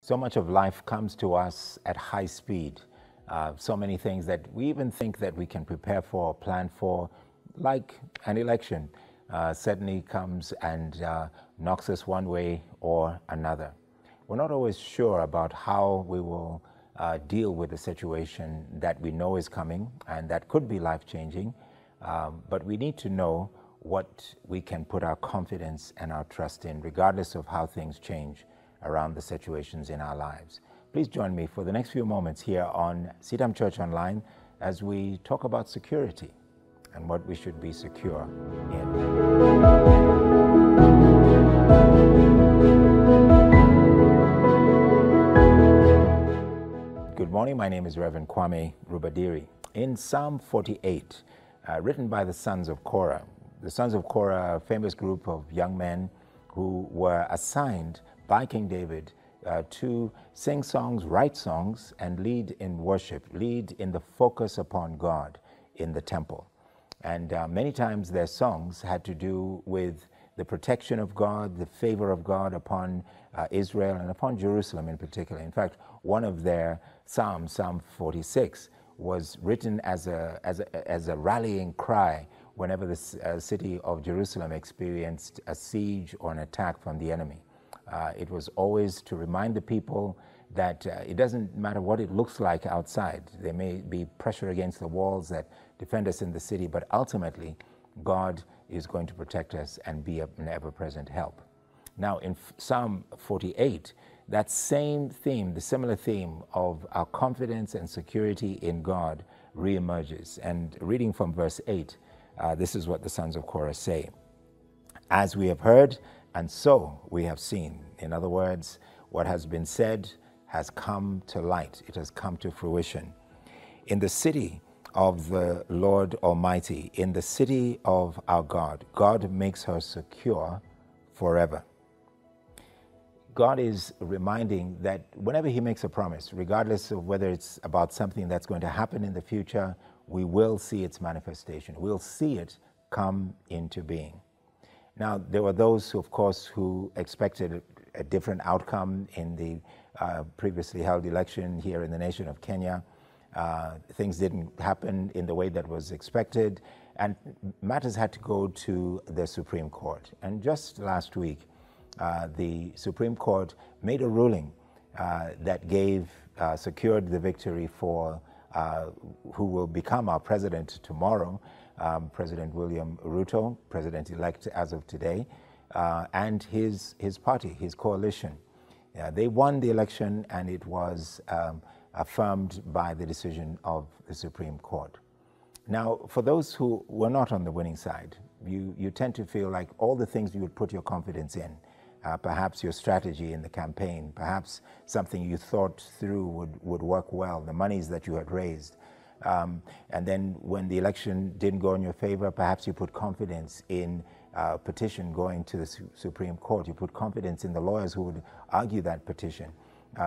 So much of life comes to us at high speed. So many things that we even think that we can prepare for or plan for, like an election, suddenly comes and knocks us one way or another. We're not always sure about how we will deal with the situation that we know is coming and that could be life-changing, but we need to know what we can put our confidence and our trust in, regardless of how things change around the situations in our lives. Please join me for the next few moments here on CITAM Church Online as we talk about security and what we should be secure in. Good morning, my name is Reverend Kwame Rubadiri. In Psalm 48, written by the sons of Korah, are a famous group of young men who were assigned by King David to sing songs, write songs, and lead in worship, lead in the focus upon God in the temple. And many times their songs had to do with the protection of God, the favor of God upon Israel and upon Jerusalem in particular. In fact, one of their psalms, Psalm 46, was written as a rallying cry whenever the city of Jerusalem experienced a siege or an attack from the enemy. It was always to remind the people that it doesn't matter what it looks like outside. There may be pressure against the walls that defend us in the city, but ultimately God is going to protect us and be an ever-present help. Now in Psalm 48, that same theme, the similar theme of our confidence and security in God reemerges. And reading from verse 8, this is what the sons of Korah say. As we have heard, and so we have seen. In other words, what has been said has come to light. It has come to fruition. In the city of the Lord Almighty, in the city of our God, God makes her secure forever. God is reminding that whenever he makes a promise, regardless of whether it's about something that's going to happen in the future, we will see its manifestation. We'll see it come into being. Now, there were those, of course, who expected a different outcome in the previously held election here in the nation of Kenya. Things didn't happen in the way that was expected, and matters had to go to the Supreme Court. And just last week, the Supreme Court made a ruling that secured the victory for who will become our president tomorrow, President William Ruto, president-elect as of today, and his party, his coalition. They won the election, and it was affirmed by the decision of the Supreme Court. Now, for those who were not on the winning side, you tend to feel like all the things you would put your confidence in, perhaps your strategy in the campaign, perhaps something you thought through would work well, the monies that you had raised. And then when the election didn't go in your favor, perhaps you put confidence in a petition going to the Supreme Court. You put confidence in the lawyers who would argue that petition.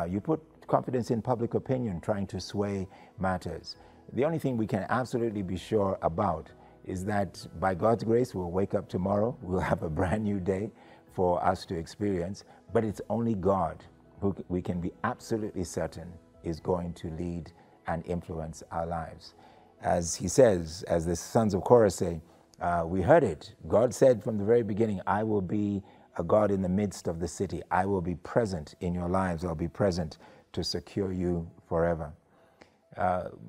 You put confidence in public opinion trying to sway matters. The only thing we can absolutely be sure about is that by God's grace, we'll wake up tomorrow, we'll have a brand new day for us to experience, but it's only God who we can be absolutely certain is going to lead and influence our lives. As he says, as the sons of Korah say, we heard it. God said from the very beginning, I will be a God in the midst of the city. I will be present in your lives. I'll be present to secure you forever.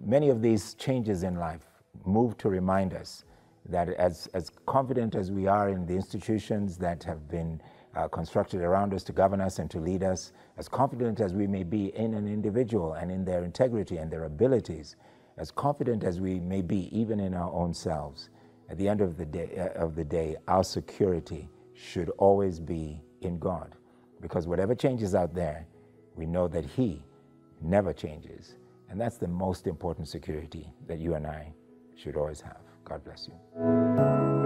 Many of these changes in life move to remind us that as confident as we are in the institutions that have been constructed around us to govern us and to lead us, as confident as we may be in an individual and in their integrity and their abilities, as confident as we may be even in our own selves, at the end of the day, our security should always be in God. Because whatever changes out there, we know that he never changes. And that's the most important security that you and I should always have. God bless you.